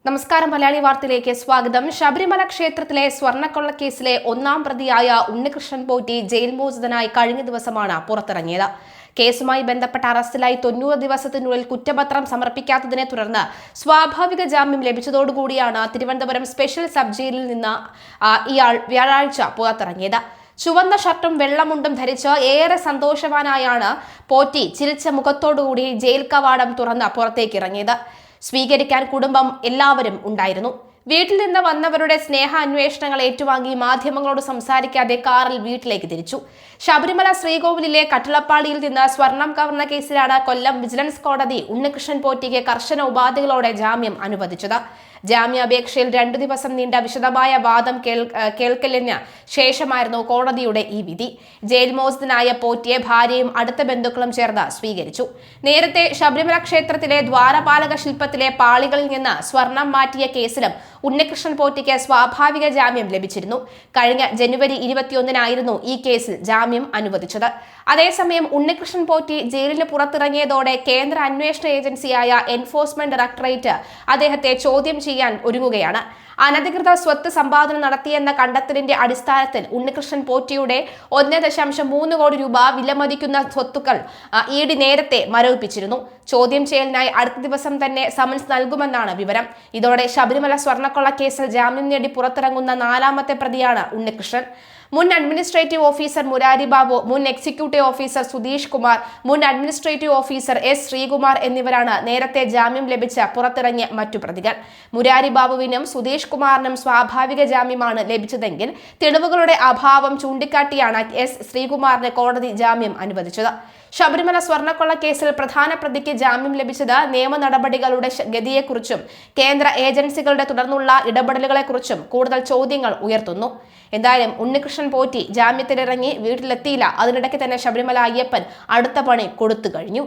നമസ്കാരം. മലയാളി വാർത്തയിലേക്ക് സ്വാഗതം. ശബരിമല ക്ഷേത്രത്തിലെ സ്വർണ്ണക്കൊള്ളക്കേസിലെ ഒന്നാം പ്രതിയായ ഉണ്ണികൃഷ്ണൻ പോറ്റി ജയിൽ മോചിതനായി കഴിഞ്ഞ ദിവസമാണ് പുറത്തിറങ്ങിയത്. കേസുമായി ബന്ധപ്പെട്ട അറസ്റ്റിലായി 90 ദിവസത്തിനുള്ളിൽ കുറ്റപത്രം സമർപ്പിക്കാത്തതിനെ തുടർന്ന് സ്വാഭാവിക ജാമ്യം ലഭിച്ചതോടുകൂടിയാണ് തിരുവനന്തപുരം സ്പെഷ്യൽ സബ് ജയിലിൽ നിന്ന് ഇയാൾ വ്യാഴാഴ്ച പുറത്തിറങ്ങിയത്. ചുവന്ന ഷർട്ടും വെള്ളമുണ്ടും ധരിച്ച് ഏറെ സന്തോഷവാനായാണ് പോറ്റി ചിരിച്ച മുഖത്തോടുകൂടി ജയിൽ കവാടം തുറന്ന് പുറത്തേക്ക് ഇറങ്ങിയത്. സ്വീകരിക്കാൻ കുടുംബം എല്ലാവരും ഉണ്ടായിരുന്നു. വീട്ടിൽ നിന്ന് വന്നവരുടെ സ്നേഹ അന്വേഷണങ്ങൾ ഏറ്റുവാങ്ങി മാധ്യമങ്ങളോട് സംസാരിക്കാതെ കാറിൽ വീട്ടിലേക്ക് തിരിച്ചു. ശബരിമല ശ്രീകോവിലിലെ കട്ടിളപ്പാളിയിൽ നിന്ന് സ്വർണം കവർന്ന കേസിലാണ് കൊല്ലം വിജിലൻസ് കോടതി ഉണ്ണികൃഷ്ണൻ പോറ്റിക്ക് കർശന ഉപാധികളോടെ ജാമ്യം അനുവദിച്ചത്. ജാമ്യാപേക്ഷയിൽ 2 ദിവസം നീണ്ട വിശദമായ വാദം കേൾക്കലിന് ശേഷമായിരുന്നു കോടതിയുടെ ഈ വിധി. ജയിൽ മോചിതനായ പോറ്റിയെ ഭാര്യയും അടുത്ത ബന്ധുക്കളും ചേർന്ന് സ്വീകരിച്ചു. നേരത്തെ ശബരിമല ക്ഷേത്രത്തിലെ ദ്വാരപാലക ശില്പത്തിലെ പാളികളിൽ നിന്ന് സ്വർണം മാറ്റിയ കേസിലും ഉണ്ണികൃഷ്ണൻ പോറ്റിക്ക് സ്വാഭാവിക ജാമ്യം ലഭിച്ചിരുന്നു. കഴിഞ്ഞ ജനുവരി 21-നായിരുന്നു ഈ കേസിൽ ജാമ്യം അനുവദിച്ചത്. അതേസമയം ഉണ്ണികൃഷ്ണൻ പോറ്റി ജയിലിന് പുറത്തിറങ്ങിയതോടെ കേന്ദ്ര അന്വേഷണ ഏജൻസിയായ എൻഫോഴ്സ്മെന്റ് ഡയറക്ടറേറ്റ് അദ്ദേഹത്തെ ചോദ്യം ചെയ്യാൻ ഒരുങ്ങുകയാണ്. അനധികൃത സ്വത്ത് സമ്പാദന നടത്തിയെന്ന കണ്ടെത്തലിന്റെ അടിസ്ഥാനത്തിൽ ഉണ്ണികൃഷ്ണൻ പോറ്റിയുടെ 1.3 കോടി രൂപ വിലമതിക്കുന്ന സ്വത്തുക്കൾ ഇഡി നേരത്തെ മരവിപ്പിച്ചിരുന്നു. ചോദ്യം ചെയ്യലിനായി അടുത്ത ദിവസം തന്നെ സമൻസ് നൽകുമെന്നാണ് വിവരം. ഇതോടെ ശബരിമല സ്വർണ്ണക്കൊള്ള കേസിൽ ജാമ്യം നേടി പുറത്തിറങ്ങുന്ന 4ാമത്തെ പ്രതിയാണ് ഉണ്ണികൃഷ്ണൻ. മുൻ അഡ്മിനിസ്ട്രേറ്റീവ് ഓഫീസർ മുരാരി ബാബു, മുൻ എക്സിക്യൂട്ടീവ് ഓഫീസർ സുധീഷ് കുമാർ, മുൻ അഡ്മിനിസ്ട്രേറ്റീവ് ഓഫീസർ എസ് ശ്രീകുമാർ എന്നിവരാണ് നേരത്തെ ജാമ്യം ലഭിച്ച പുറത്തിറങ്ങിയ മറ്റു പ്രതികൾ. മുരാരി ബാബുവിനും സുധീഷ് കുമാറിനും സ്വാഭാവിക ജാമ്യമാണ് ലഭിച്ചതെങ്കിൽ തെളിവുകളുടെ അഭാവം ചൂണ്ടിക്കാട്ടിയാണ് എസ് ശ്രീകുമാറിന് കോടതി ജാമ്യം അനുവദിച്ചത്. ശബരിമല സ്വർണ്ണക്കൊള്ള കേസിൽ പ്രധാന പ്രതിക്ക് ജാമ്യം ലഭിച്ചത് നിയമ നടപടികളുടെ ഗതിയെക്കുറിച്ചും കേന്ദ്ര ഏജൻസികളുടെ തുടർന്നുള്ള ഇടപെടലുകളെക്കുറിച്ചും കൂടുതൽ ചോദ്യങ്ങൾ ഉയർത്തുന്നു. എന്തായാലും ഉണ്ണികൃഷ്ണൻ പോറ്റി ജാമ്യത്തിലിറങ്ങി വീട്ടിലെത്തിയില്ല. അതിനിടയ്ക്ക് തന്നെ ശബരിമല അയ്യപ്പൻ അടുത്ത പണി കൊടുത്തു കഴിഞ്ഞു.